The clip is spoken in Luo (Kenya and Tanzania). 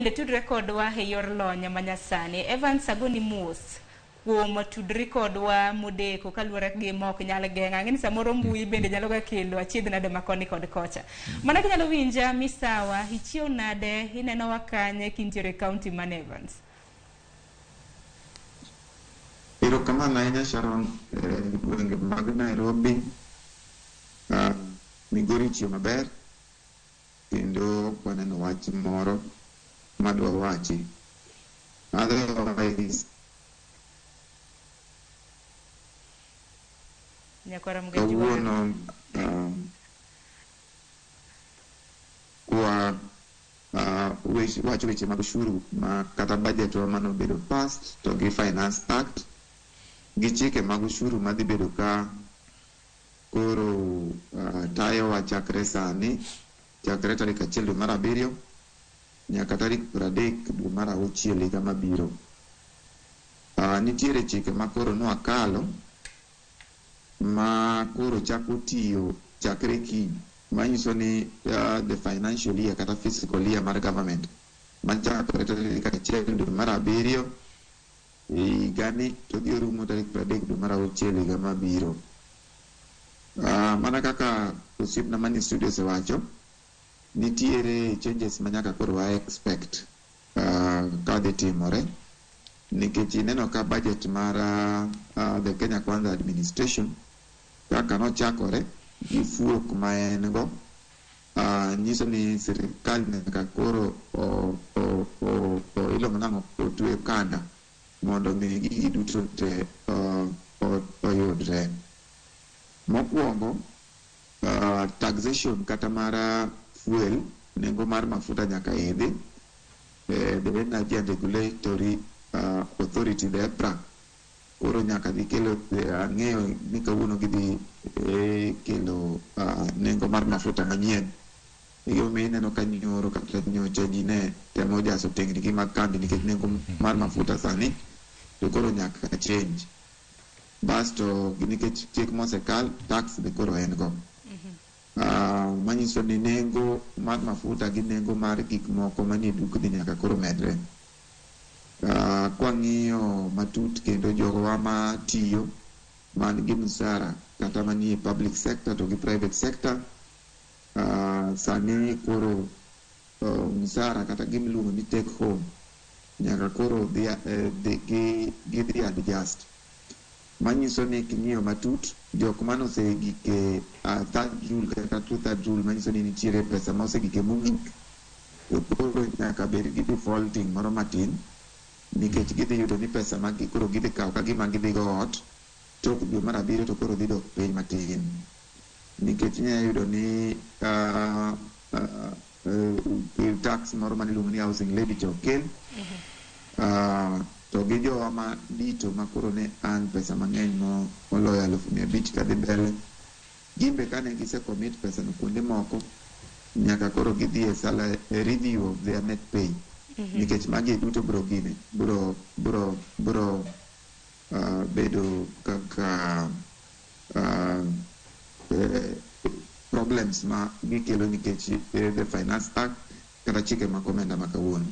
Le tudre kodwa e yor lony manyasani. Evans agoni mos kuom tudri kodwa modeko kaluwore gi mok nyal geng'a. Ang'e ni samoro mbui bende nyalo ga kelo achiedh nade makoni kod kocha. Mana kinyalo winja misawa, ichiew nade, ineno wa kanye kintiere kaunti man Evans? Erokamano ahinya Sharon, gwenge mag Nairobi, Migori chiew maber, kendo waneno wach moro madwa wachi. Otherwise, kawuono wacho weche mag ushuru ma kata budget wa mano bedo passed to gi Finance Act gi chike mag ushuru madhi bedo ka koro tayowa chakre sani, chakre tarik 1 dwe mar 7 nyaka tarik 30 dwe mar 6 higa mabiro. Nitiere chike ma koro nwakalo ma koro chako tiyo chakre kiny, manyiso ni the financial year kata fiscal year mar government machakore tarik 1 dwe mar 7 higani to dhi rumo tarik 30 dwe mar 6 higa mabiro. Mana kaka osiepna mani studio osewacho, nitiere changes manyaka koro wa expect ka dhi timore, nikech ineno ka budget mar the Kenya Kwanza administration kaka nochakore gi fuok ma en go, nyiso ni sirikal nyaka koro iluongo nang'o, otwe kanda mondo mi gigi duto te oyudre. Mokwongo, taxation kata mar fuel, nengo mar mafuta nyaka idhi. The Energy and Regulatory Authority, the EPRA, koro nyaka dhi kelo, ng'eyo ni kawuono gidhi kelo nengo mar mafuta manyien. Iyome ineno ka nyoro kata nyocha ji ne temo jaso tengni gi mag kambi nikech nengo mar mafuta sani to koro nyaka change. Basto nikech chik mosekal, tax be koro en go. Manyiso ni nengo mar mafuta gi nengo mar gik moko manie dukni nyaka koro medre. Kwang'iyo matut kendo jowa matiyo man gi msara kata manie public sector to gi private sector, sani koro msara kata gimiluongo ni take home nyaka koro gidhi adjust. Manyiso ni king'iyo matut, jok manosegike third rule kata two-third rule, manyiso ni nitiere pesa ma osegike mogik, koro nyaka bed gi defaulting moro matin, nikech gidhi yudo ni pesa ma koro gidhi kawo ka gima gidhi go ot, tok dwe mar 7 to koro dhi dok piny matin. Nikech inyalo yudo ni tax moro maniluongo ni housing levy chokel, to gi jowa ma dito ma koro ne an pesa mang'eny moloyo 500 kadhi mbele, gimbe kane gise commit pesa no kuonde moko, nyaka koro gidhi e review of their net pay. Nikech magi duto bro bedo kaka problems ma gikelo nikech the Finance Act kata chike ma komenda ma kawuono.